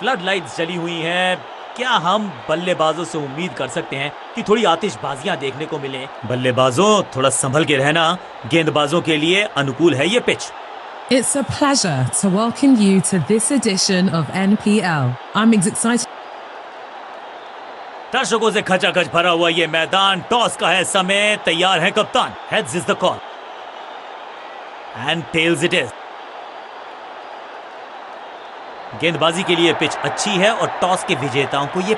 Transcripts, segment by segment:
Flood lights जली हुई हैं। क्या हम बल्लेबाजों से उम्मीद कर सकते हैं कि थोड़ी आतिशबाजियां देखने को मिले? बल्लेबाजों, थोड़ा संभल के रहना। गेंदबाजों के लिए अनुकूल है ये pitch. It's a pleasure to welcome you to this edition of NPL. I'm excited. दर्शकों से खचाखच भरा हुआ ये मैदान। टॉस का है समय। तैयार है कप्तान। Heads is the call and tails it is. गेंदबाजी के लिए पिच अच्छी है और टॉस के विजेताओं को ये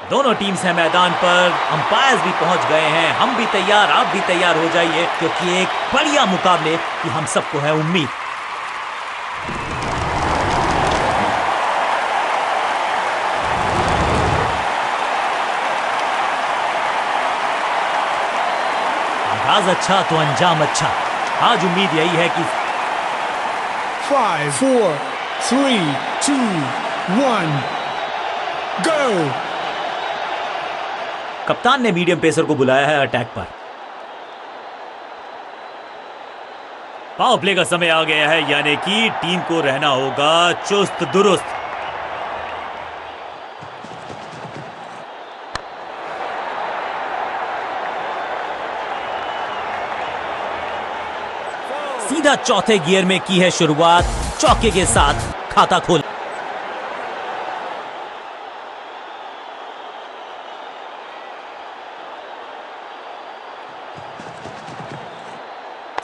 दोनों टीम्स हैं मैदान पर। अंपायर्स भी पहुंच गए हैं। हम भी तैयार, आप भी तैयार हो जाइए, क्योंकि एक बढ़िया मुकाबले की हम सबको है उम्मीद। आगाज अच्छा तो अंजाम अच्छा। आज उम्मीद यही है कि 5 4 3 2 1 go। कप्तान ने मीडियम पेसर को बुलाया है अटैक पर। पावर प्ले का समय आ गया है, यानी कि टीम को रहना होगा चुस्त दुरुस्त। सीधा चौथे गियर में की है शुरुआत। चौके के साथ खाता खोल।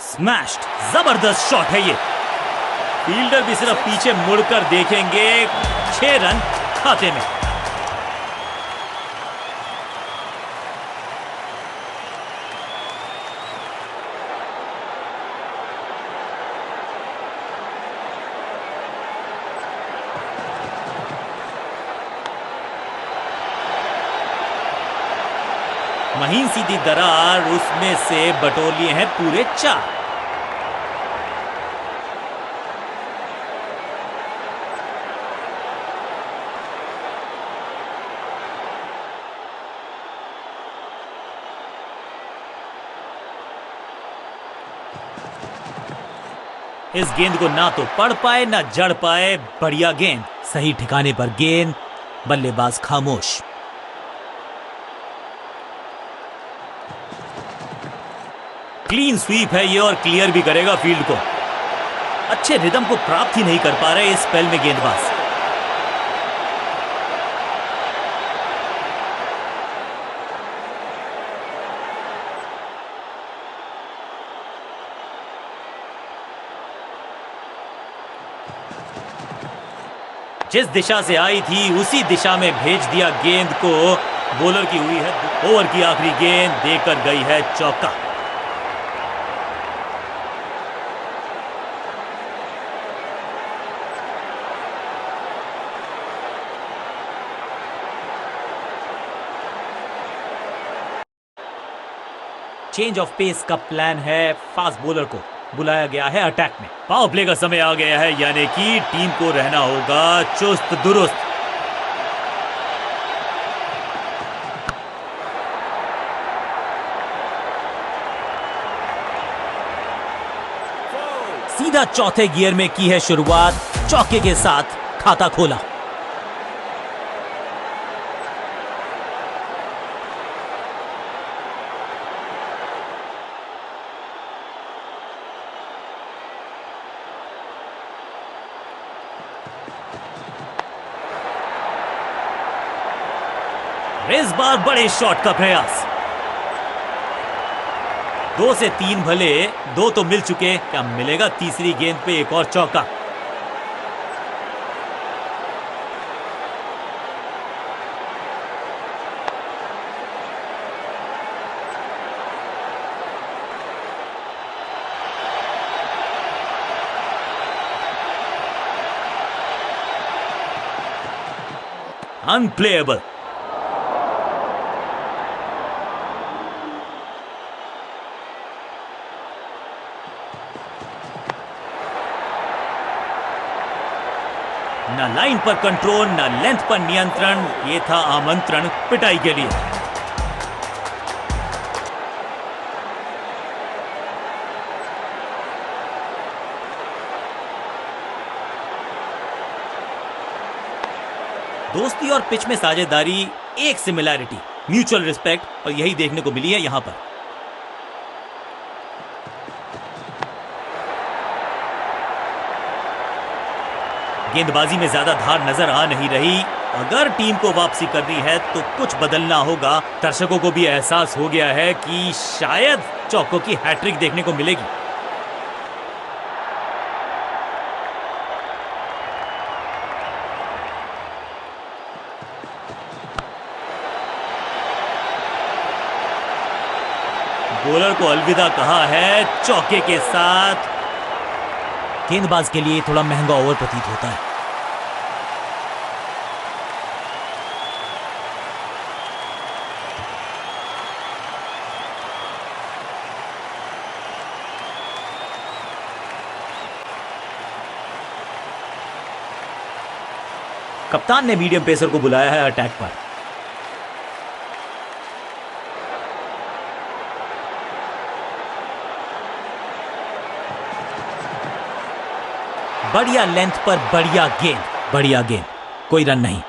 स्मैश्ड, जबरदस्त शॉट है ये। फील्डर भी सिर्फ पीछे मुड़कर देखेंगे। 6 रन खाते में। महीन सीधी दरार, उसमें से बटोर लिए हैं पूरे 4। इस गेंद को ना तो पढ़ पाए ना जड़ पाए। बढ़िया गेंद, सही ठिकाने पर गेंद। बल्लेबाज खामोश। क्लीन स्वीप है ये और क्लियर भी करेगा फील्ड को। अच्छे रिदम को प्राप्त ही नहीं कर पा रहे इस स्पेल में गेंदबाज। जिस दिशा से आई थी उसी दिशा में भेज दिया गेंद को। बॉलर की हुई है ओवर की आखिरी गेंद, देकर गई है चौका। चेंज ऑफ पेस का प्लान है। फास्ट बॉलर को बुलाया गया है अटैक में। पावर प्ले का समय आ गया है, यानी कि टीम को रहना होगा चुस्त दुरुस्त। सीधा चौथे गियर में की है शुरुआत। चौके के साथ खाता खोला। इस बार बड़े शॉट का प्रयास। 2 से 3 भले, 2 तो मिल चुके। क्या मिलेगा तीसरी गेंद पे एक और चौका? अनप्लेएबल। ना लाइन पर कंट्रोल, ना लेंथ पर नियंत्रण। ये था आमंत्रण पिटाई के लिए। दोस्ती और पिच में साझेदारी, एक सिमिलैरिटी, म्यूचुअल रिस्पेक्ट, और यही देखने को मिली है यहां पर। गेंदबाजी में ज्यादा धार नजर आ नहीं रही। अगर टीम को वापसी करनी है तो कुछ बदलना होगा। दर्शकों को भी एहसास हो गया है कि शायद चौकों की हैट्रिक देखने को मिलेगी। बॉलर को अलविदा कहा है चौके के साथ। गेंदबाज के लिए थोड़ा महंगा ओवर प्रतीत होता है। कप्तान ने मीडियम पेसर को बुलाया है अटैक पर। बढ़िया लेंथ पर बढ़िया गेंद, कोई रन नहीं।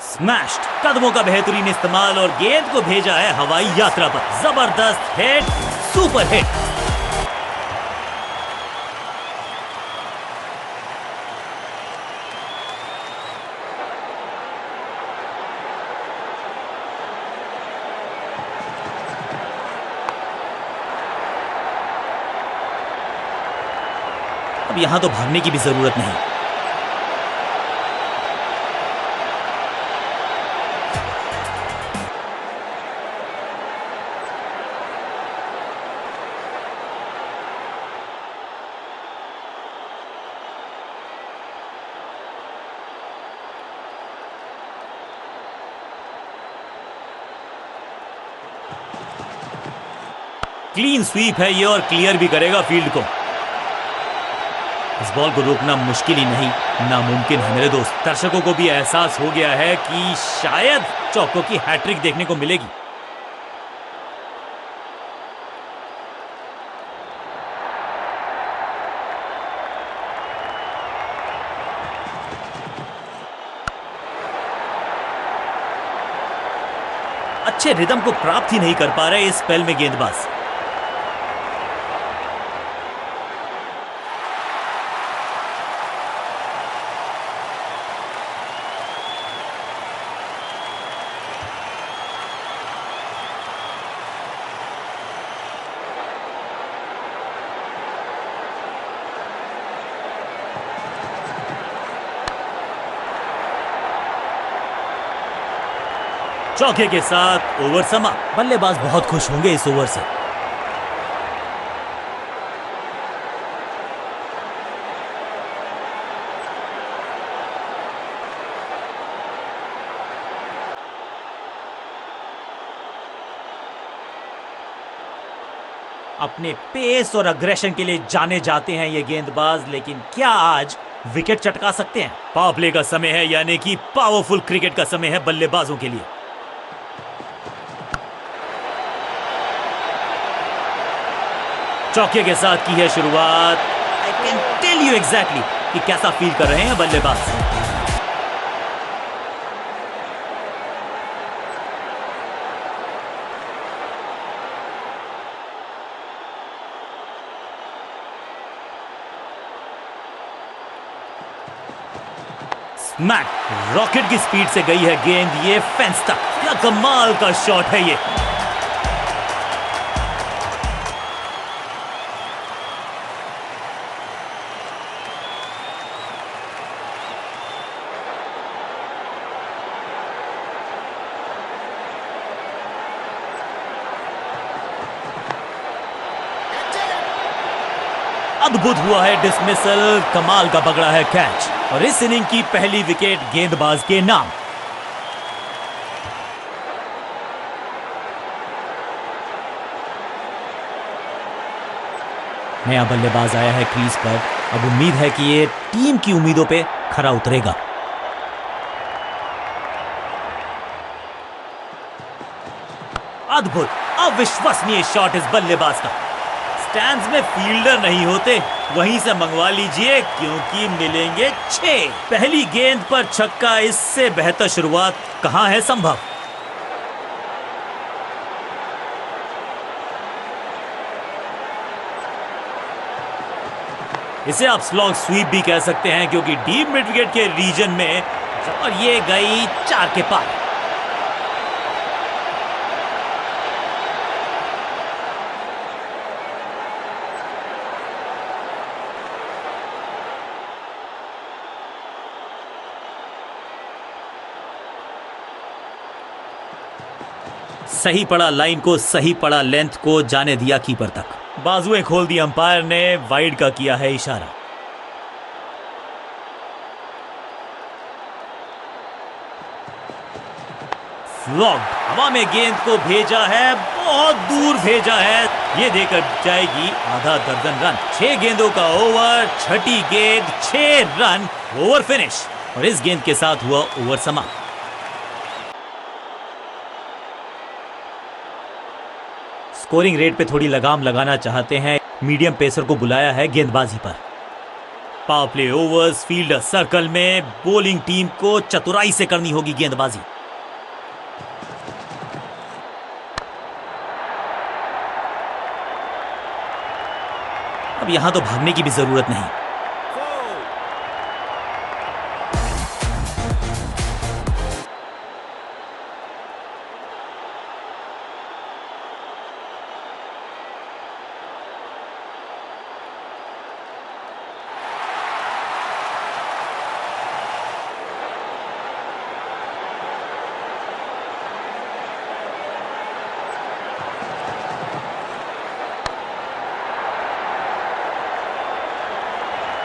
स्मैश्ड, कदमों का बेहतरीन इस्तेमाल और गेंद को भेजा है हवाई यात्रा पर। जबरदस्त हिट, सुपर हिट। अब यहां तो भागने की भी जरूरत नहीं। क्लीन स्वीप है ये और क्लियर भी करेगा फील्ड को। इस बॉल को रोकना मुश्किल ही नहीं, नामुमकिन है मेरे दोस्त। दर्शकों को भी एहसास हो गया है कि शायद चौकों की हैट्रिक देखने को मिलेगी। अच्छे रिदम को प्राप्त ही नहीं कर पा रहे इस स्पेल में गेंदबाज। चौके के साथ ओवर समाप्त। बल्लेबाज बहुत खुश होंगे इस ओवर से। अपने पेस और अग्रेशन के लिए जाने जाते हैं ये गेंदबाज, लेकिन क्या आज विकेट चटका सकते हैं? पावर प्ले का समय है, यानी कि पावरफुल क्रिकेट का समय है बल्लेबाजों के लिए। चौके के साथ की है शुरुआत। I can tell you exactly कि कैसा फील कर रहे हैं बल्लेबाज। स्मैक, रॉकेट की स्पीड से गई है गेंद ये फेंस तक। क्या कमाल का शॉट है ये। अद्भुत हुआ है डिसमिसल, कमाल का पकड़ा है कैच और इस इनिंग की पहली विकेट गेंदबाज के नाम। नया बल्लेबाज आया है क्रीज पर। अब उम्मीद है कि ये टीम की उम्मीदों पे खरा उतरेगा। अद्भुत, अविश्वसनीय शॉट इस बल्लेबाज का। स्टैंड्स में फील्डर नहीं होते, वहीं से मंगवा लीजिए क्योंकि मिलेंगे 6। पहली गेंद पर छक्का, इससे बेहतर शुरुआत कहां है संभव। इसे आप स्लॉग स्वीप भी कह सकते हैं क्योंकि डीप मिड विकेट के रीजन में, और ये गई 4 के पार। सही पड़ा लाइन को, सही पड़ा लेंथ को, जाने दिया कीपर तक। बाजुएं खोल दी अंपायर ने, वाइड का किया है इशारा। फ्लॉग हवा में गेंद को भेजा है, बहुत दूर भेजा है, ये देकर जाएगी आधा दर्जन रन। 6 गेंदों का ओवर, छठी गेंद 6 रन, ओवर फिनिश। और इस गेंद के साथ हुआ ओवर समाप्त। स्कोरिंग रेट पे थोड़ी लगाम लगाना चाहते हैं, मीडियम पेसर को बुलाया है गेंदबाजी पर। Power play overs, fielder circle में, बॉलिंग टीम को चतुराई से करनी होगी गेंदबाजी। अब यहां तो भागने की भी जरूरत नहीं।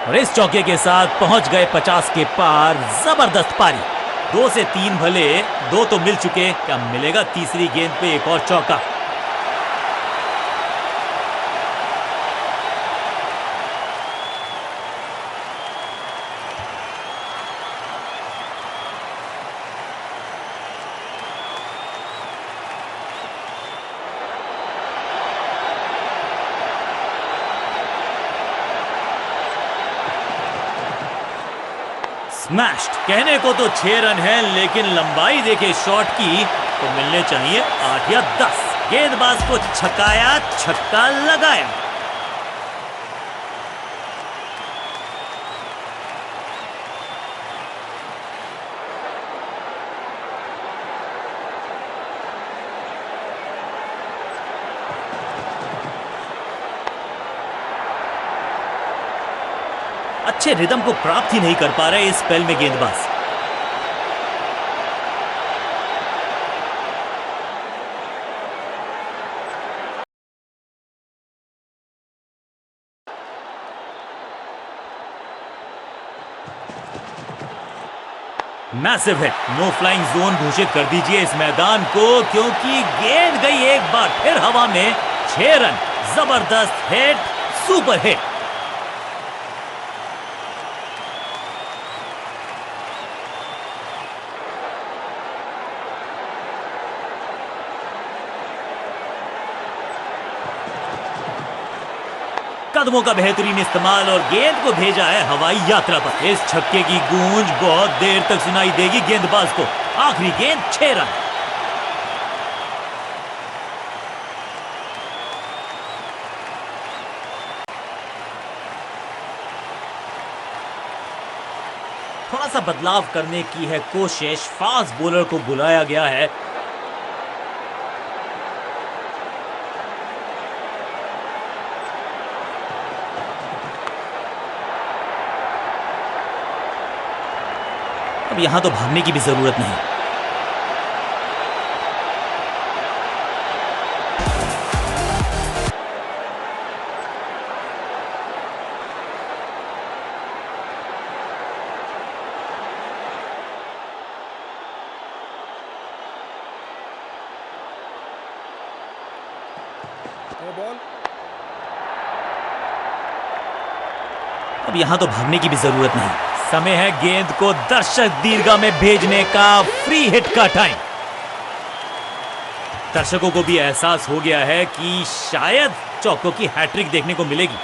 और इस चौके के साथ पहुंच गए 50 के पार। जबरदस्त पारी। 2 से 3 भले, 2 तो मिल चुके, क्या मिलेगा तीसरी गेंद पे एक और चौका। स्मैश्ड। कहने को तो 6 रन है, लेकिन लंबाई देखे शॉट की तो मिलने चाहिए 8 या 10। गेंदबाज को छकाया, छक्का लगाया। अच्छे रिदम को प्राप्त ही नहीं कर पा रहे इस स्पेल में गेंदबाज। Massive hit. No flying zone घोषित कर दीजिए इस मैदान को, क्योंकि गेंद गई एक बार फिर हवा में। 6 रन। जबरदस्त हिट, सुपर हिट। कदमों का बेहतरीन इस्तेमाल और गेंद को भेजा है हवाई यात्रा पर। इस छक्के की गूंज बहुत देर तक सुनाई देगी गेंदबाज को। आखिरी गेंद 6 रन। थोड़ा सा बदलाव करने की है कोशिश। फास्ट बॉलर को बुलाया गया है। अब यहां तो भागने की भी जरूरत नहीं। बॉल। अब यहां तो भागने की भी जरूरत नहीं। समय है गेंद को दर्शक दीर्घा में भेजने का। फ्री हिट का टाइम। दर्शकों को भी एहसास हो गया है कि शायद चौकों की हैट्रिक देखने को मिलेगी।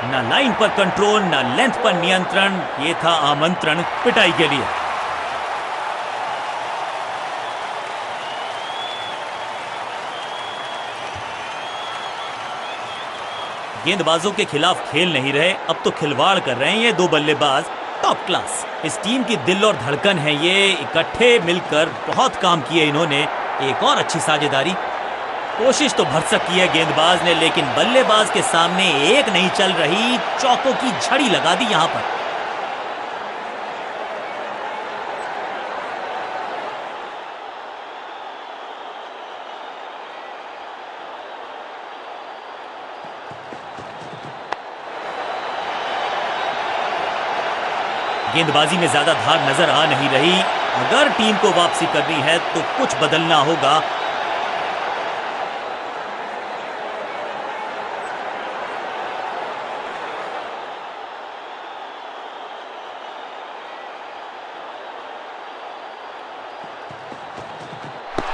ना लाइन पर कंट्रोल, ना लेंथ पर नियंत्रण। ये था आमंत्रण पिटाई के लिए। गेंदबाजों के खिलाफ खेल नहीं रहे, अब तो खिलवाड़ कर रहे हैं ये दो बल्लेबाज। Top class. इस टीम की दिल और धड़कन है ये। इकट्ठे मिलकर बहुत काम किए इन्होंने। एक और अच्छी साझेदारी। कोशिश तो भरसक की है गेंदबाज ने, लेकिन बल्लेबाज के सामने एक नहीं चल रही। चौकों की झड़ी लगा दी यहां पर। गेंदबाजी में ज्यादा धार नजर आ नहीं रही। अगर टीम को वापसी करनी है तो कुछ बदलना होगा।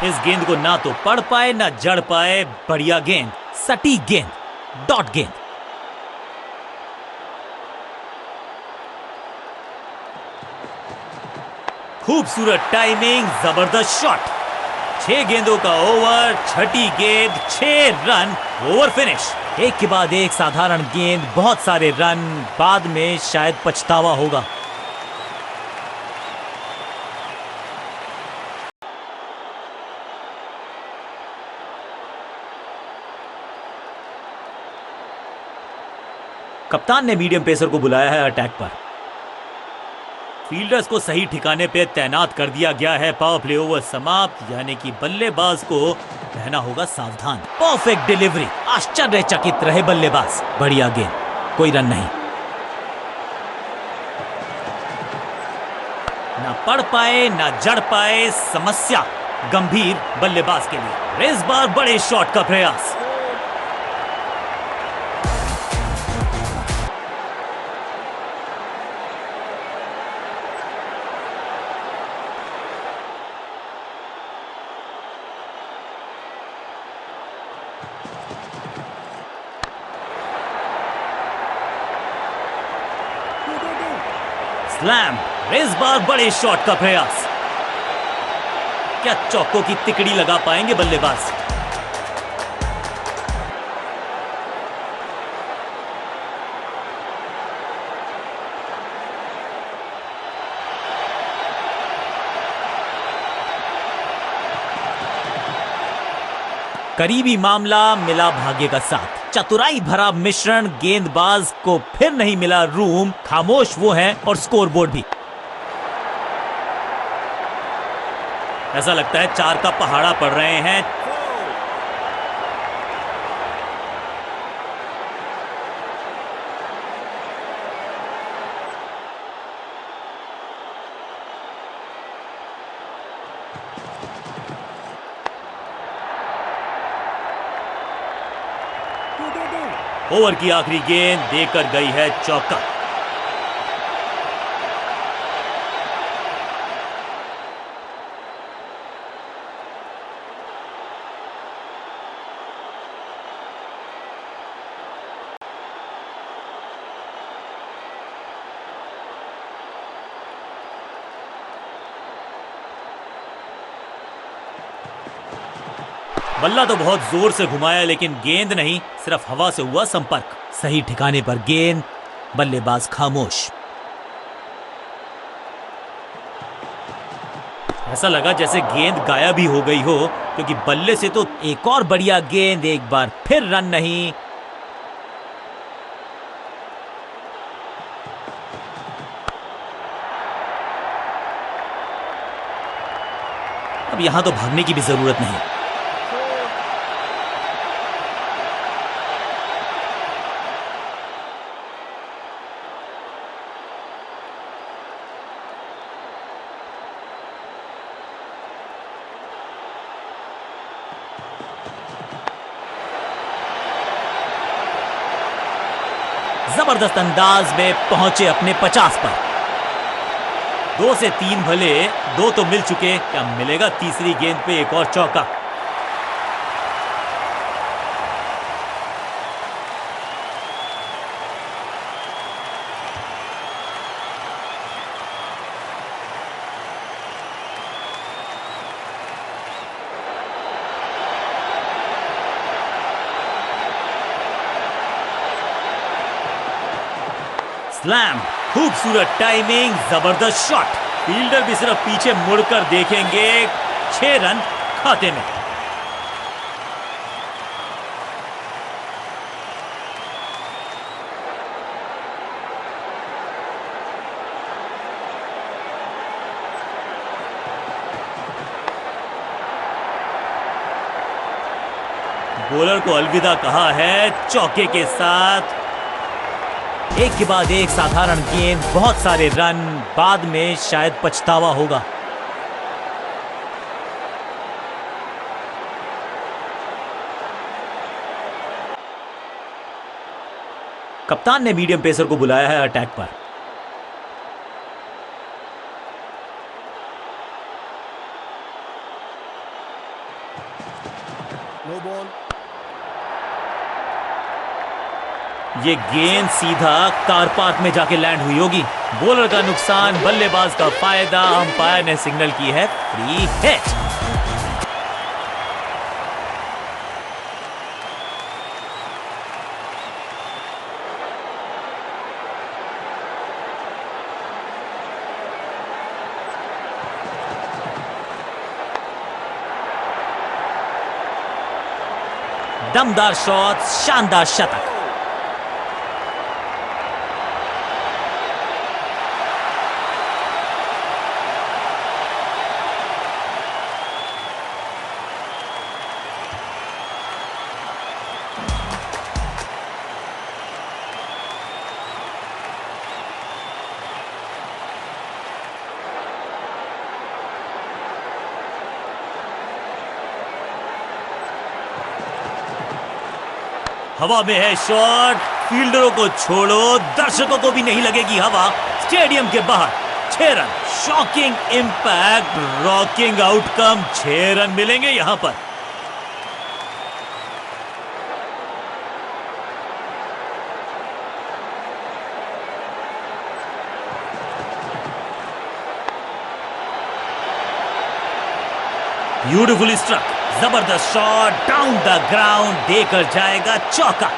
इस गेंद को ना तो पढ़ पाए ना जड़ पाए। बढ़िया गेंद, सटीक गेंद, डॉट गेंद। खूबसूरत टाइमिंग, जबरदस्त शॉट। 6 गेंदों का ओवर, छठी गेंद, 6 रन, ओवर फिनिश। एक के बाद एक साधारण गेंद, बहुत सारे रन, बाद में शायद पछतावा होगा। कप्तान ने मीडियम पेसर को बुलाया है अटैक पर। फील्डर्स को सही ठिकाने पे तैनात कर दिया गया है। पावर प्ले ओवर समाप्त, यानी कि बल्लेबाज को रहना होगा सावधान। परफेक्ट डिलीवरी, आश्चर्यचकित रहे बल्लेबाज। बढ़िया गेंद, कोई रन नहीं। ना पढ़ पाए ना जड़ पाए, समस्या गंभीर बल्लेबाज के लिए। इस बार बड़े शॉट का प्रयास। स्लैम, इस बार बड़े शॉट का प्रयास। क्या चौकों की तिकड़ी लगा पाएंगे बल्लेबाज? करीबी मामला, मिला भाग्य का साथ। चतुराई भरा मिश्रण, गेंदबाज को फिर नहीं मिला रूम। खामोश वो हैं और स्कोरबोर्ड भी। ऐसा लगता है 4 का पहाड़ा पड़ रहे हैं। ओवर की आखिरी गेंद देकर गई है चौका। बल्ला तो बहुत जोर से घुमाया, लेकिन गेंद नहीं, सिर्फ हवा से हुआ संपर्क। सही ठिकाने पर गेंद, बल्लेबाज खामोश। ऐसा लगा जैसे गेंद गायब ही हो गई हो, क्योंकि बल्ले से तो एक और बढ़िया गेंद, एक बार फिर रन नहीं। अब यहां तो भागने की भी जरूरत नहीं। जबरदस्त अंदाज में पहुंचे अपने 50 पर। 2 से 3 भले, 2 तो मिल चुके, क्या मिलेगा तीसरी गेंद पे एक और चौका? स्लैम, खूबसूरत टाइमिंग, जबरदस्त शॉट। फील्डर भी सिर्फ पीछे मुड़कर देखेंगे, 6 रन खाते में। बॉलर को अलविदा कहा है चौके के साथ। एक के बाद एक साधारण गेंद, बहुत सारे रन, बाद में शायद पछतावा होगा। कप्तान ने मीडियम पेसर को बुलाया है अटैक पर। No ball. ये गेंद सीधा कार पार्क में जाके लैंड हुई होगी। बॉलर का नुकसान, बल्लेबाज का फायदा। अंपायर ने सिग्नल की है फ्री हिट। दमदार शॉट, शानदार शतक। हवा में है शॉट, फील्डरों को छोड़ो, दर्शकों को भी नहीं लगेगी हवा। स्टेडियम के बाहर 6 run, shocking impact, rocking outcome. 6 run मिलेंगे यहां पर। ब्यूटीफुली स्ट्रक, जबरदस्त शॉट, डाउन द ग्राउंड, देकर जाएगा चौका।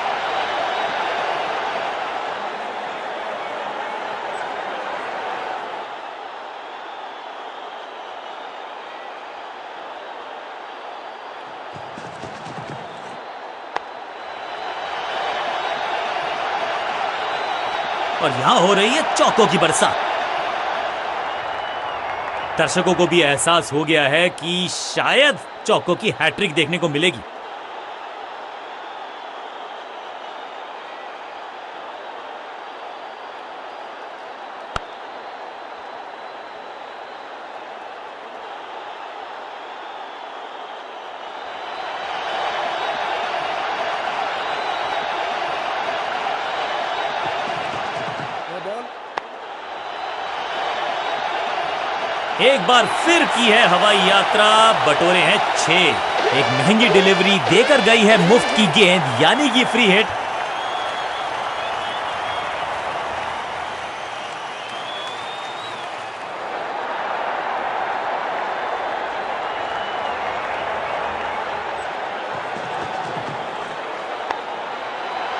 और यहां हो रही है चौकों की बरसात। दर्शकों को भी एहसास हो गया है कि शायद चौकों की हैट्रिक देखने को मिलेगी। No ball. एक बार फिर की है हवाई यात्रा, बटोरे हैं 6। एक महंगी डिलीवरी देकर गई है मुफ्त की गेंद, यानी कि फ्री हिट।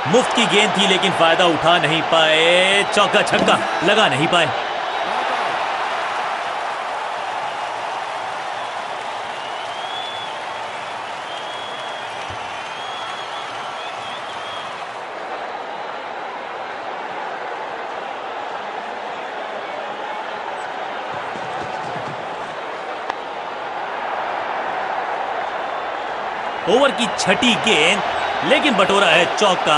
मुफ्त की गेंद थी लेकिन फायदा उठा नहीं पाए। चौका छक्का लगा नहीं पाए। ओवर की छठी गेंद, लेकिन बटोरा है चौका।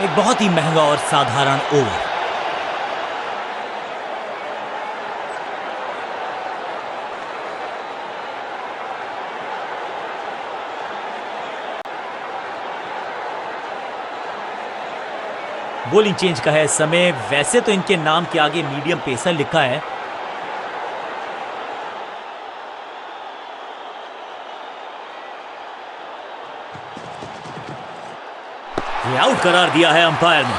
एक बहुत ही महंगा और साधारण ओवर। बॉलिंग चेंज का है समय। वैसे तो इनके नाम के आगे मीडियम पेसर लिखा है, ये आउट करार दिया है अंपायर ने।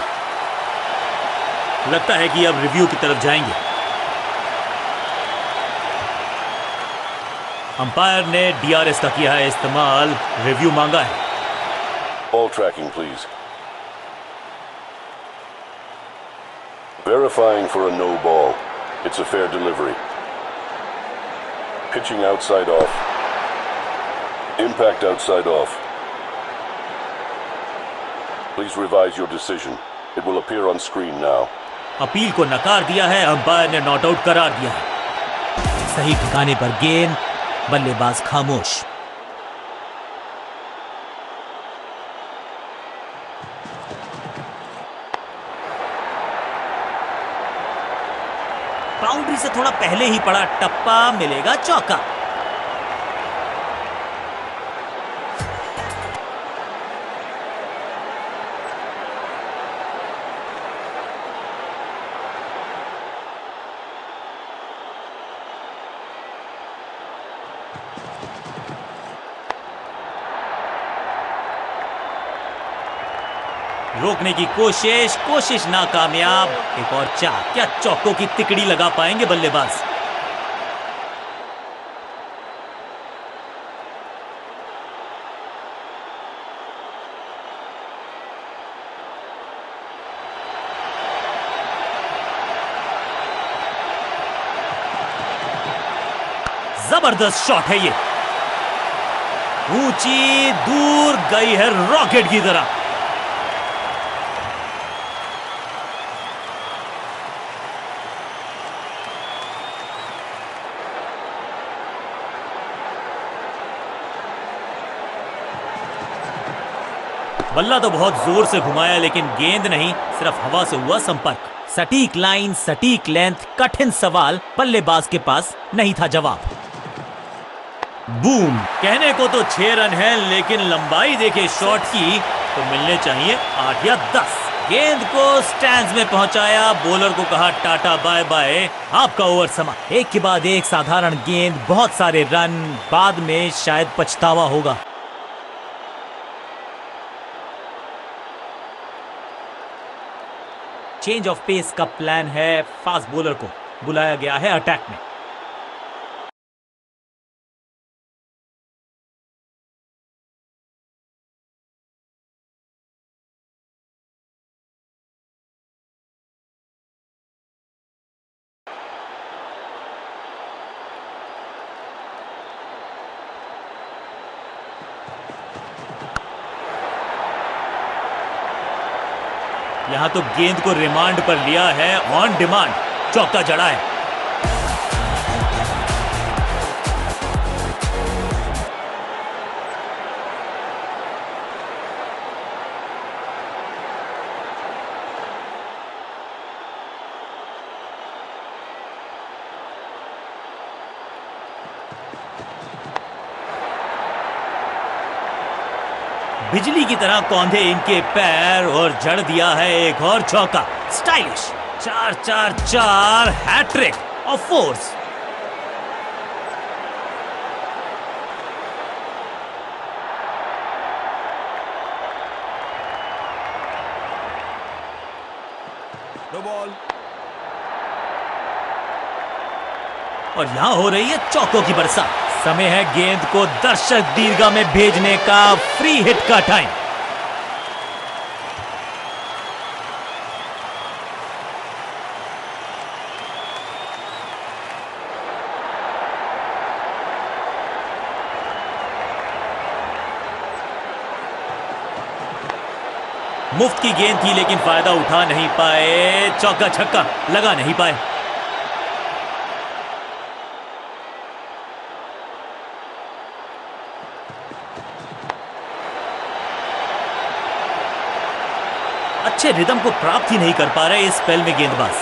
लगता है कि अब रिव्यू की तरफ जाएंगे। अंपायर ने डीआरएस का किया है इस्तेमाल, रिव्यू मांगा है। Ball tracking, please. Verifying for a no ball. It's a fair delivery. Pitching outside off. Impact outside off. Please revise your decision. It will appear on screen now. Appeal को नकार दिया है, अंपायर ने not out करार दिया है। सही ठिकाने पर गेंद, बल्लेबाज खामोश। बाउंड्री से थोड़ा पहले ही पड़ा टप्पा, मिलेगा चौका। रोकने की कोशिश नाकामयाब। एक और चार, क्या चौकों की तिकड़ी लगा पाएंगे बल्लेबाज? जबरदस्त शॉट है ये, ऊंची दूर गई है रॉकेट की तरह। बल्ला तो बहुत जोर से घुमाया, लेकिन गेंद नहीं, सिर्फ हवा से हुआ संपर्क। सटीक लाइन, सटीक लेंथ, कठिन सवाल, बल्लेबाज के पास नहीं था जवाब। बूम। कहने को तो 6 रन है, लेकिन लंबाई देखे शॉट की तो मिलने चाहिए 8 या 10। गेंद को स्टैंड्स में पहुंचाया, बॉलर को कहा टाटा बाय बाय, आपका ओवर समा। एक के बाद एक साधारण गेंद, बहुत सारे रन, बाद में शायद पछतावा होगा। चेंज ऑफ पेस का प्लान है, फास्ट बॉलर को बुलाया गया है अटैक में। यहां तो गेंद को रिमांड पर लिया है, ऑन डिमांड चौका जड़ा है। बिजली की तरह कौंधे इनके पैर और जड़ दिया है एक और चौका। Stylish 4-4-4 hat trick of fours. No ball. और यहां हो रही है चौकों की बरसात। समय है गेंद को दर्शक दीर्घा में भेजने का, फ्री हिट का टाइम। मुफ्त की गेंद थी, लेकिन फायदा उठा नहीं पाए, चौका छक्का लगा नहीं पाए। अच्छे रिदम को प्राप्त ही नहीं कर पा रहे इस स्पेल में गेंदबाज।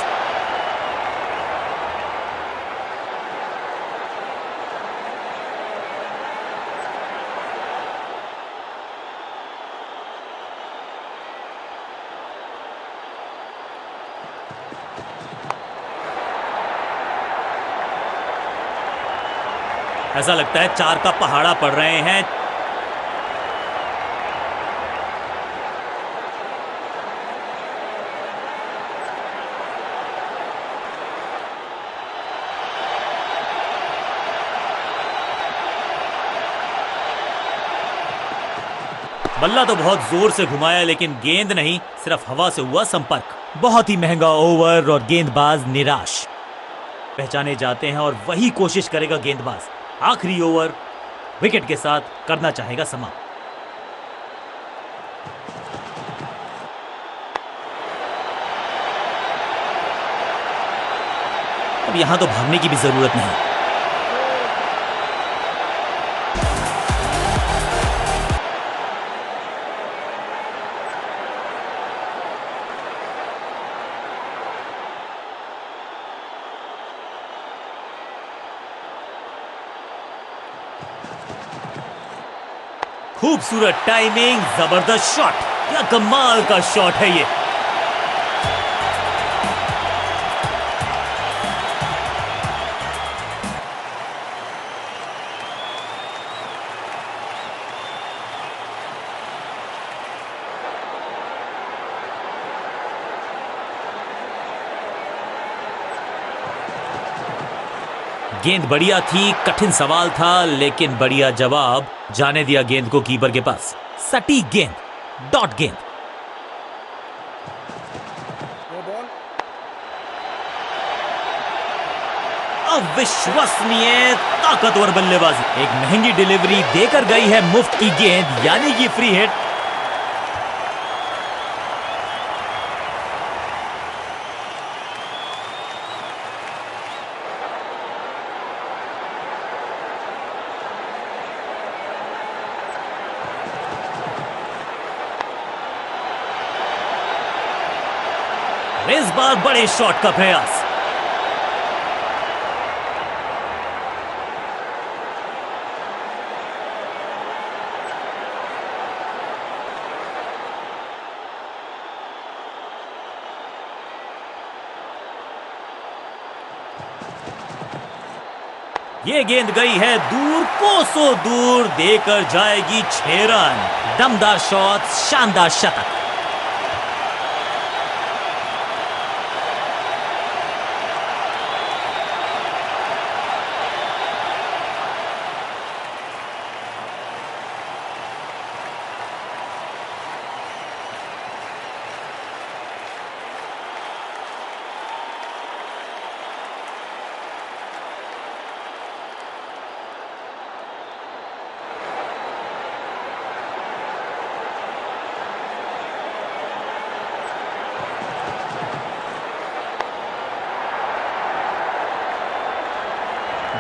ऐसा लगता है 4 का पहाड़ा पड़ रहे हैं। बल्ला तो बहुत जोर से घुमाया लेकिन गेंद नहीं, सिर्फ हवा से हुआ संपर्क। बहुत ही महंगा ओवर और गेंदबाज निराश। पहचाने जाते हैं और वही कोशिश करेगा गेंदबाज। आखिरी ओवर विकेट के साथ करना चाहेगा समाप्त। अब यहां तो भागने की भी जरूरत नहीं। खूबसूरत टाइमिंग, जबरदस्त शॉट। क्या कमाल का शॉट है ये। गेंद बढ़िया थी, कठिन सवाल था लेकिन बढ़िया जवाब। जाने दिया गेंद को कीपर के पास। सटीक गेंद, डॉट गेंद। No ball. अविश्वसनीय ताकतवर बल्लेबाजी। एक महंगी डिलीवरी देकर गई है मुफ्त की गेंद, यानी कि फ्री हिट। इस बार बड़े शॉट का प्रयास। ये गेंद गई है दूर, कोसों दूर, देकर जाएगी 6 रन। दमदार शॉट, शानदार शतक।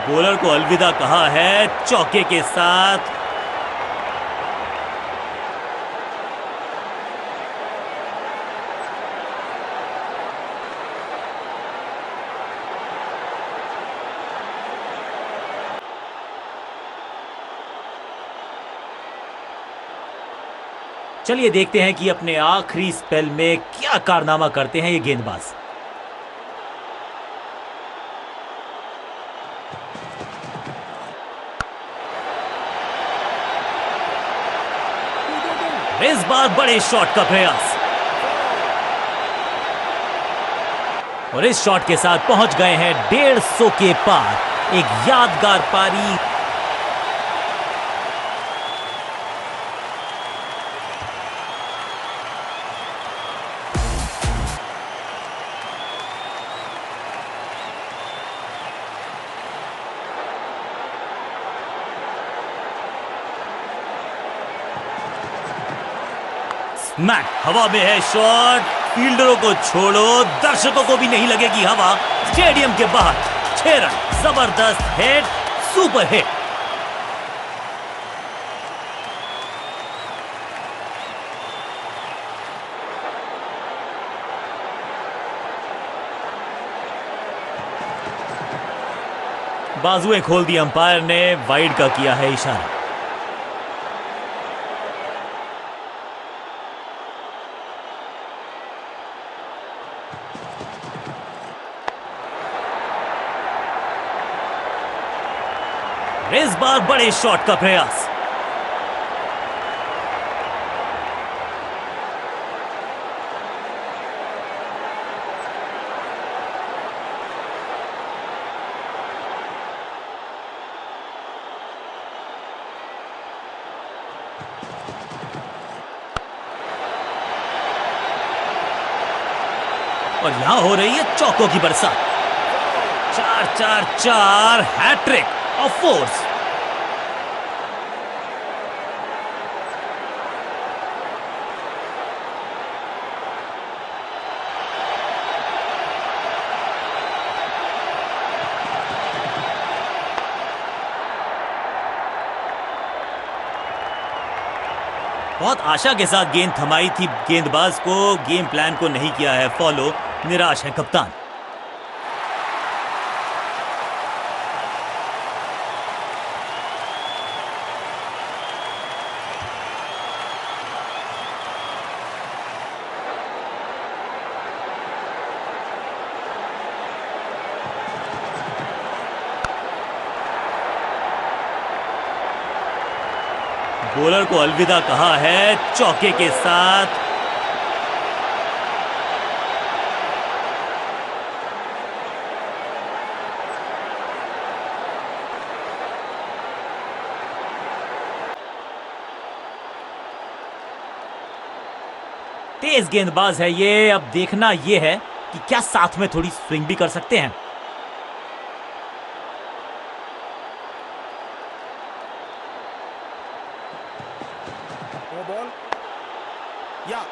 बॉलर को अलविदा कहा है चौके के साथ। चलिए देखते हैं कि अपने आखिरी स्पेल में क्या कारनामा करते हैं ये गेंदबाज। इस बार बड़े शॉट का प्रयास और इस शॉट के साथ पहुंच गए हैं 150 के पार। एक यादगार पारी। स्मैक, हवा में है शॉट। फील्डरों को छोड़ो, दर्शकों को भी नहीं लगेगी हवा। स्टेडियम के बाहर 6 रन। जबरदस्त हिट, सुपर हिट। बाजुएं खोल दी अंपायर ने, वाइड का किया है इशारा। इस बार बड़े शॉट का प्रयास। और यहां हो रही है चौकों की बरसात। 4-4-4 हैट्रिक ऑफ फोर्स। बहुत आशा के साथ गेंद थमाई थी गेंदबाज को, गेम प्लान को नहीं किया है फॉलो, निराश है कप्तान। बॉलर को अलविदा कहा है चौके के साथ। तेज गेंदबाज है ये, अब देखना ये है कि क्या साथ में थोड़ी स्विंग भी कर सकते हैं। No ball. Yeah.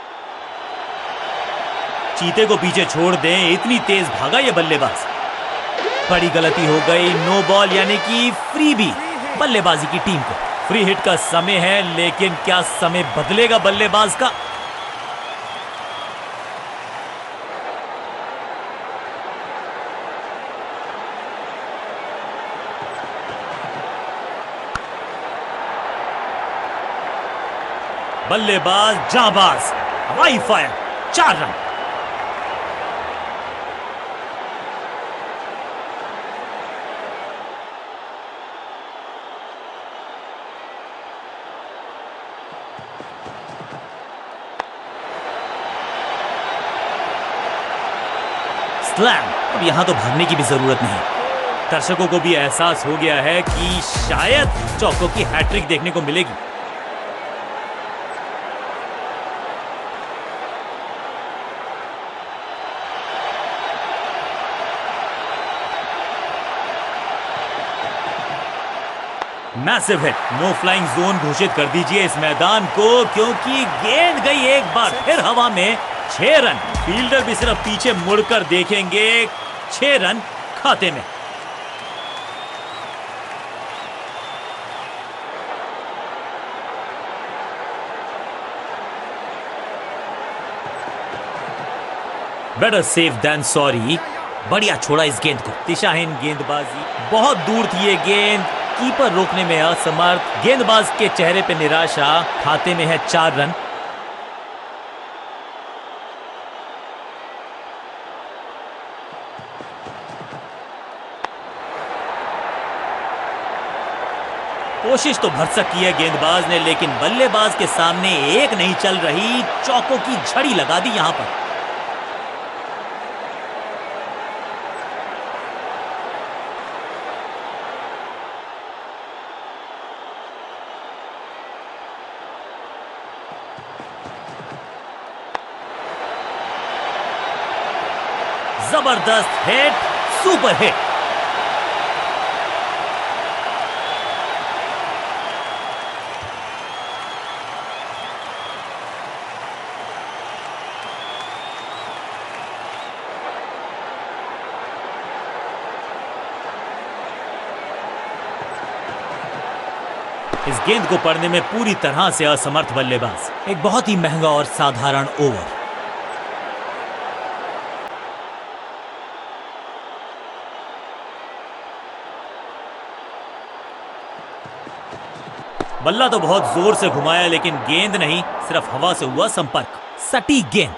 चीते को पीछे छोड़ दें, इतनी तेज भागा ये बल्लेबाज। बड़ी गलती हो गई, नो बॉल यानी कि फ्री भी बल्लेबाजी की टीम को। फ्री हिट का समय है, लेकिन क्या समय बदलेगा बल्लेबाज का? बल्लेबाज जाबाज, हवाई फायर, 4 रन। स्लैम। अब यहां तो भागने की भी जरूरत नहीं। दर्शकों को भी एहसास हो गया है कि शायद चौकों की हैट्रिक देखने को मिलेगी। Massive hit, no flying zone घोषित कर दीजिए इस मैदान को, क्योंकि गेंद गई एक बार फिर हवा में। 6 रन। फील्डर भी सिर्फ पीछे मुड़कर देखेंगे। 6 रन खाते में। Better safe than sorry. बढ़िया छोड़ा इस गेंद को। दिशाहीन गेंदबाजी, बहुत दूर थी ये गेंद, कीपर रोकने में असमर्थ। गेंदबाज के चेहरे पे निराशा। खाते में है 4 रन। कोशिश तो भरसक की है गेंदबाज ने, लेकिन बल्लेबाज के सामने एक नहीं चल रही। चौकों की झड़ी लगा दी यहां पर। जबरदस्त हिट, सुपर हिट। इस गेंद को पढ़ने में पूरी तरह से असमर्थ बल्लेबाज। एक बहुत ही महंगा और साधारण ओवर। बल्ला तो बहुत जोर से घुमाया, लेकिन गेंद नहीं, सिर्फ हवा से हुआ संपर्क। सटीक गेंद,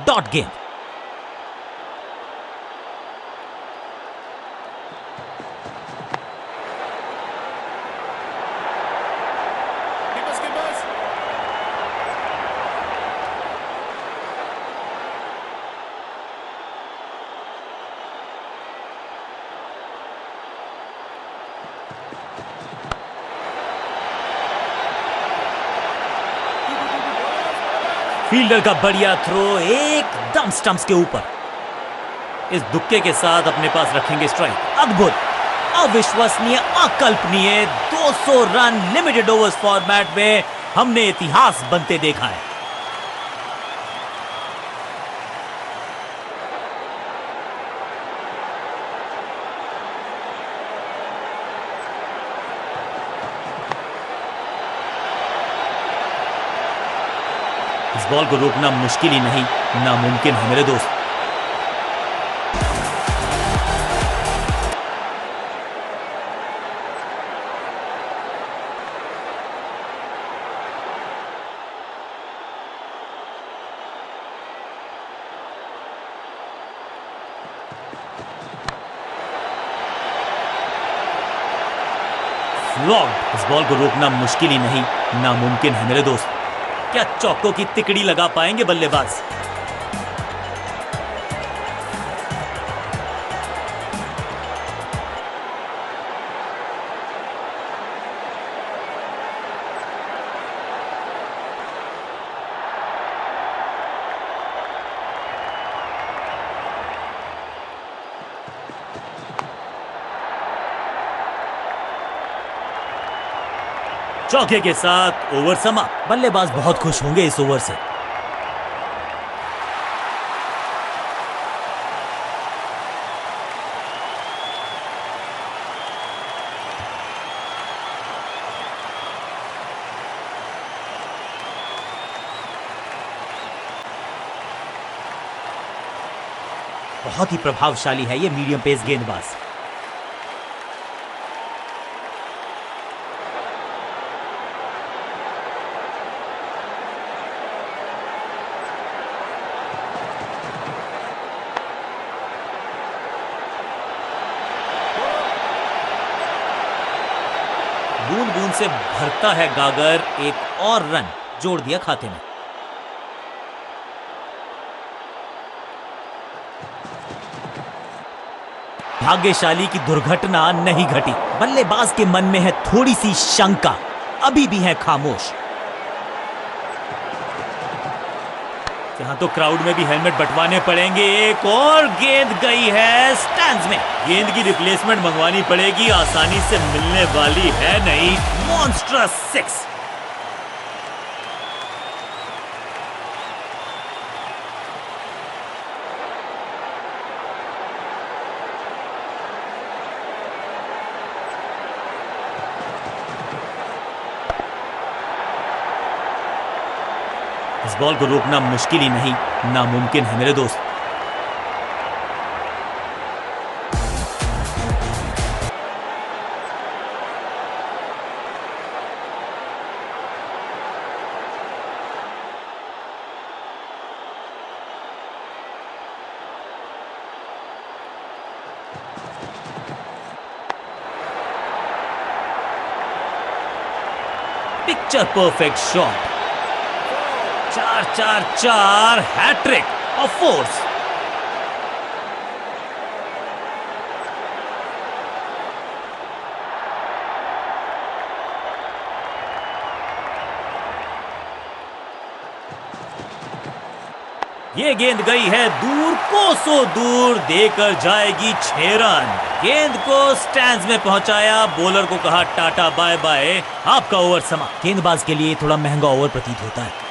डॉट गेंद। Keepers. फील्डर का बढ़िया थ्रो एकदम स्टंप्स के ऊपर। इस दुक्के के साथ अपने पास रखेंगे स्ट्राइक। अद्भुत, अविश्वसनीय, अकल्पनीय 200 रन लिमिटेड ओवर्स फॉर्मेट में हमने इतिहास बनते देखा है। इस बॉल को रोकना मुश्किल ही नहीं, नामुमकिन है मेरे दोस्त। फ्लॉग्ड। इस बॉल को रोकना मुश्किल ही नहीं, नामुमकिन है मेरे दोस्त। क्या चौकों की तिकड़ी लगा पाएंगे बल्लेबाज? चौके के साथ ओवर समाप्त। बल्लेबाज बहुत खुश होंगे इस ओवर से। बहुत ही प्रभावशाली है ये मीडियम पेस गेंदबाज। बूंद बूंद से भरता है गागर, एक और रन जोड़ दिया खाते में। भाग्यशाली की दुर्घटना नहीं घटी। बल्लेबाज के मन में है थोड़ी सी शंका, अभी भी है खामोश। यहां तो क्राउड में भी हेलमेट बंटवाने पड़ेंगे। एक और गेंद गई है स्टैंड्स में। गेंद की रिप्लेसमेंट मंगवानी पड़ेगी, आसानी से मिलने वाली है नहीं। मॉन्स्ट्रस 6। इस बॉल को रोकना मुश्किल ही नहीं, नामुमकिन है मेरे दोस्त। Picture perfect shot. 4-4-4 hat trick of fours. ये गेंद गई है दूर, कोसों दूर, देकर जाएगी 6 रन। गेंद को स्टैंड्स में पहुंचाया, बॉलर को कहा टाटा बाय बाय, आपका ओवर समाप्त। गेंदबाज के लिए थोड़ा महंगा ओवर प्रतीत होता है।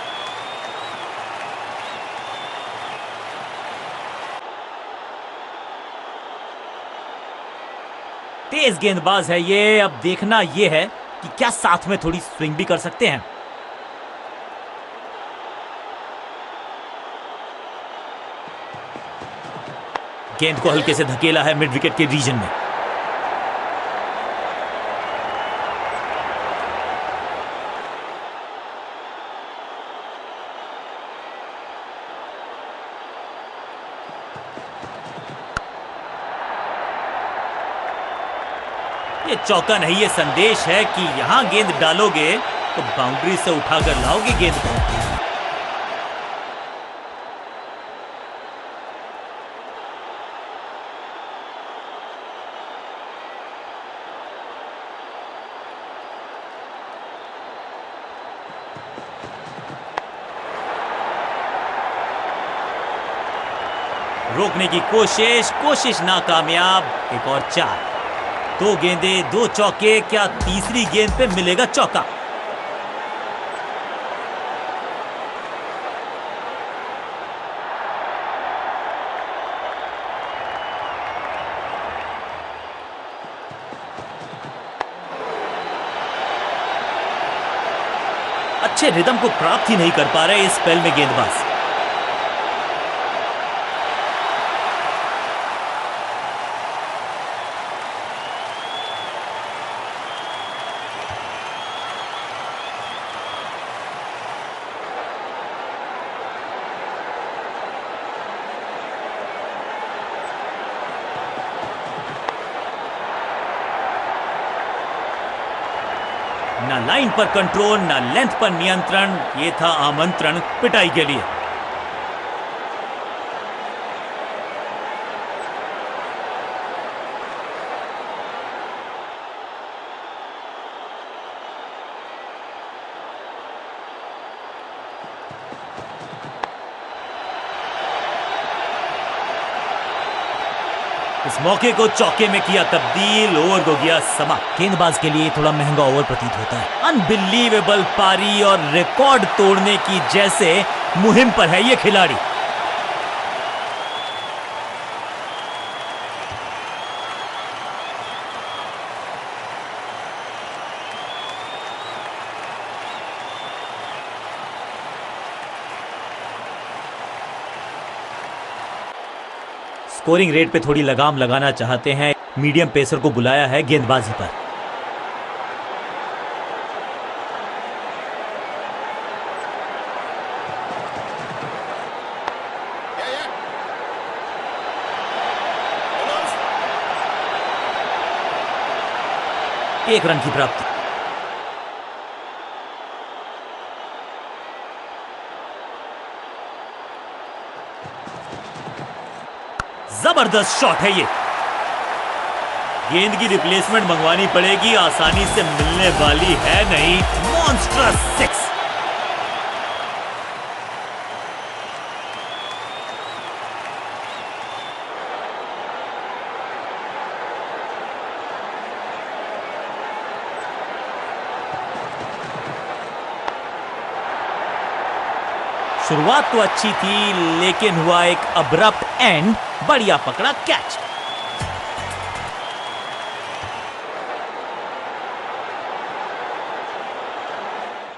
तेज गेंदबाज है ये। अब देखना ये है कि क्या साथ में थोड़ी स्विंग भी कर सकते हैं। गेंद को हल्के से धकेला है मिड विकेट के रीजन में। ये चौका नहीं, ये संदेश है कि यहां गेंद डालोगे तो बाउंड्री से उठाकर लाओगे गेंद को। रोकने की कोशिश नाकामयाब। एक और 4। 2 गेंदे 2 चौके, क्या तीसरी गेंद पे मिलेगा चौका? अच्छे रिदम को प्राप्त ही नहीं कर पा रहे इस स्पेल में गेंदबाज। ना लाइन पर कंट्रोल, ना लेंथ पर नियंत्रण। ये था आमंत्रण पिटाई के लिए। इस मौके को चौके में किया तब्दील, ओवर को गया समाप्त। गेंदबाज के लिए थोड़ा महंगा ओवर प्रतीत होता है। अनबिलीवेबल पारी और रिकॉर्ड तोड़ने की जैसे मुहिम पर है ये खिलाड़ी। स्कोरिंग रेट पे थोड़ी लगाम लगाना चाहते हैं, मीडियम पेसर को बुलाया है गेंदबाजी पर। एक रन की प्राप्ति। जबरदस्त शॉट है ये। गेंद की रिप्लेसमेंट मंगवानी पड़ेगी, आसानी से मिलने वाली है नहीं। मॉन्स्ट्रस 6। शुरुआत तो अच्छी थी, लेकिन हुआ एक अब्रप्ट एंड। बढ़िया पकड़ा कैच।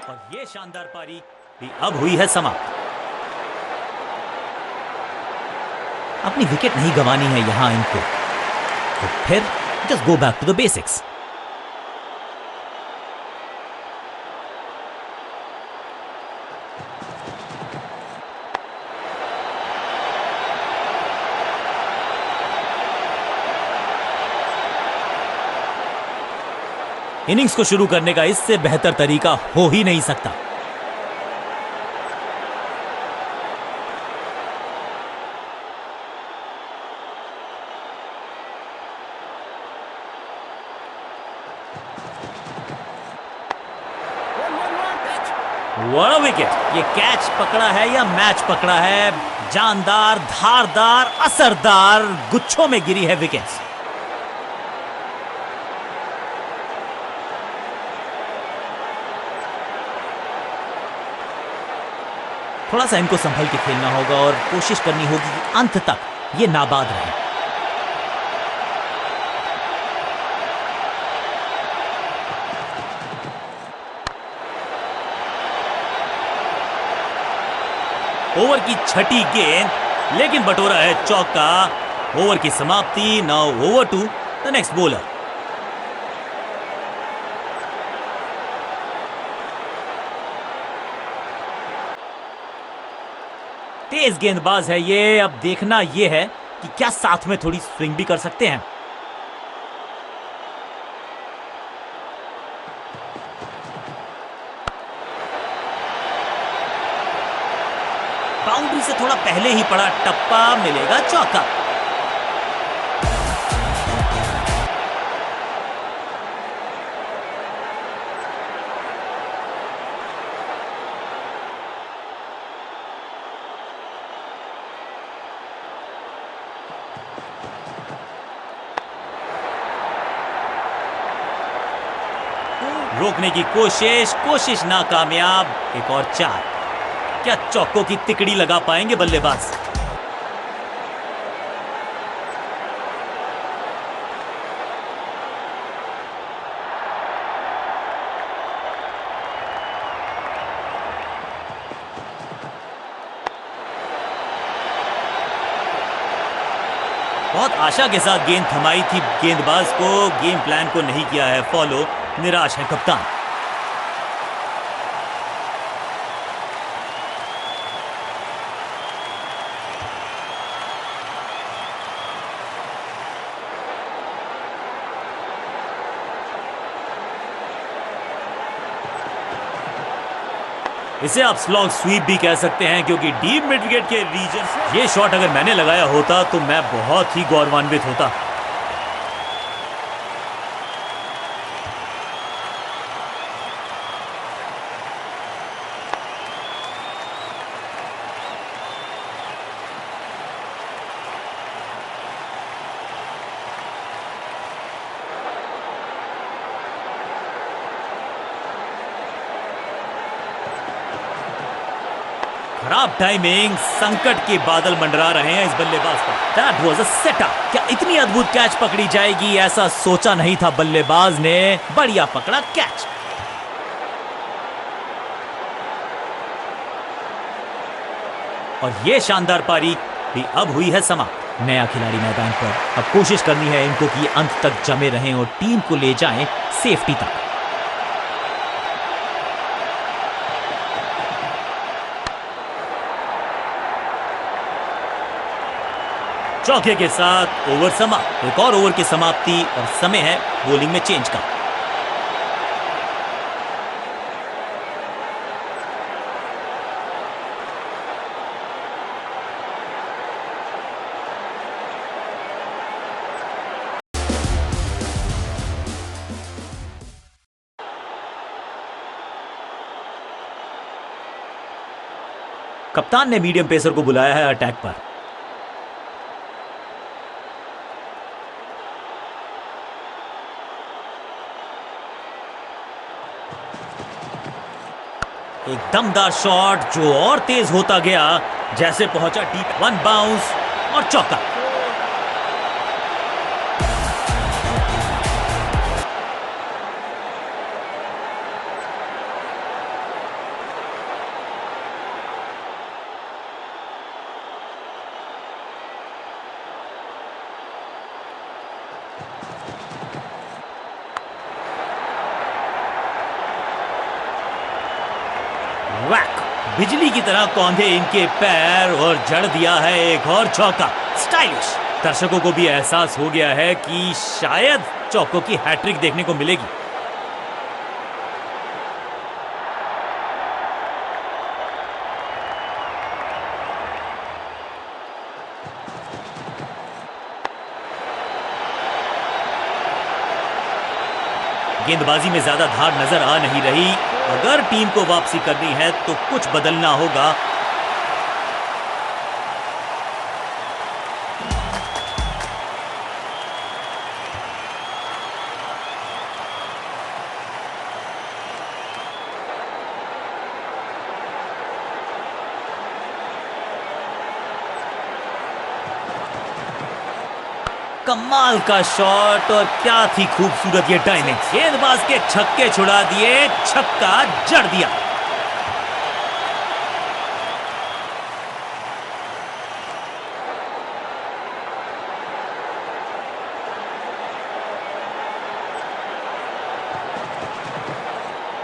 और ये शानदार पारी भी अब हुई है समाप्त। अपनी विकेट नहीं गंवानी है यहां इनको, तो फिर just go back to the basics. Innings को शुरू करने का इससे बेहतर तरीका हो ही नहीं सकता। What a wicket. ये कैच पकड़ा है या मैच पकड़ा है? जानदार, धारदार, असरदार गुच्छों में गिरी है विकेट्स। थोड़ा सा इनको संभल के खेलना होगा और कोशिश करनी होगी कि अंत तक ये नाबाद रहे। ओवर की छठी गेंद, लेकिन बटोरा है चौका। ओवर की समाप्ति। Now over to the next bowler. तेज गेंदबाज है ये। अब देखना ये है कि क्या साथ में थोड़ी स्विंग भी कर सकते हैं। बाउंड्री से थोड़ा पहले ही पड़ा टप्पा, मिलेगा चौका। रोकने की कोशिश नाकामयाब। एक और 4। क्या चौकों की तिकड़ी लगा पाएंगे बल्लेबाज? बहुत आशा के साथ गेंद थमाई थी गेंदबाज को, गेम प्लान को नहीं किया है फॉलो। निराश है कप्तान। इसे आप स्लॉग स्वीप भी कह सकते हैं, क्योंकि डीप मिड विकेट के रीजन ये शॉट अगर मैंने लगाया होता तो मैं बहुत ही गौरवान्वित होता। खराब टाइमिंग, संकट के बादल मंडरा रहे हैं इस बल्लेबाज पर। That was a setup. क्या इतनी अद्भुत कैच पकड़ी जाएगी, ऐसा सोचा नहीं था बल्लेबाज ने। बढ़िया पकड़ा कैच। और ये शानदार पारी भी अब हुई है समाप्त। नया खिलाड़ी मैदान पर। अब कोशिश करनी है इनको कि अंत तक जमे रहें और टीम को ले जाएं सेफ्टी तक। चौके के साथ ओवर समाप्त। एक और ओवर की समाप्ति और समय है बॉलिंग में चेंज का। कप्तान ने मीडियम पेसर को बुलाया है अटैक पर। एक दमदार शॉट जो और तेज होता गया, जैसे पहुंचा डीप। 1 बाउंस और चौका। वैक, बिजली की तरह कौंधे इनके पैर और जड़ दिया है एक और चौका। स्टाइलिश। दर्शकों को भी एहसास हो गया है कि शायद चौकों की हैट्रिक देखने को मिलेगी। गेंदबाजी में ज्यादा धार नजर आ नहीं रही। अगर टीम को वापसी करनी है तो कुछ बदलना होगा। कमाल का शॉट और क्या थी खूबसूरत ये टाइमिंग। गेंदबाज के छक्के छुड़ा दिए, छक्का जड़ दिया।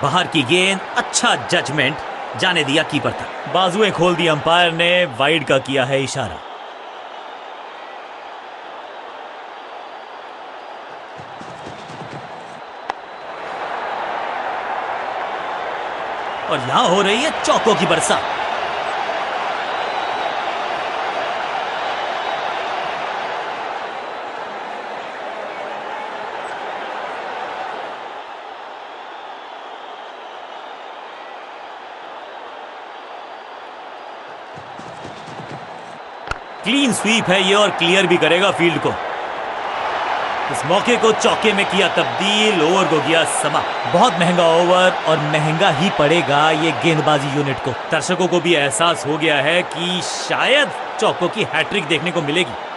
बाहर की गेंद, अच्छा जजमेंट, जाने दिया कीपर तक। बाजुएं खोल दी अंपायर ने, वाइड का किया है इशारा। और यहां हो रही है चौकों की बरसात। क्लीन स्वीप है ये और क्लियर भी करेगा फील्ड को। इस मौके को चौके में किया तब्दील, ओवर को किया समा। बहुत महंगा ओवर और महंगा ही पड़ेगा ये गेंदबाजी यूनिट को। दर्शकों को भी एहसास हो गया है कि शायद चौकों की हैट्रिक देखने को मिलेगी।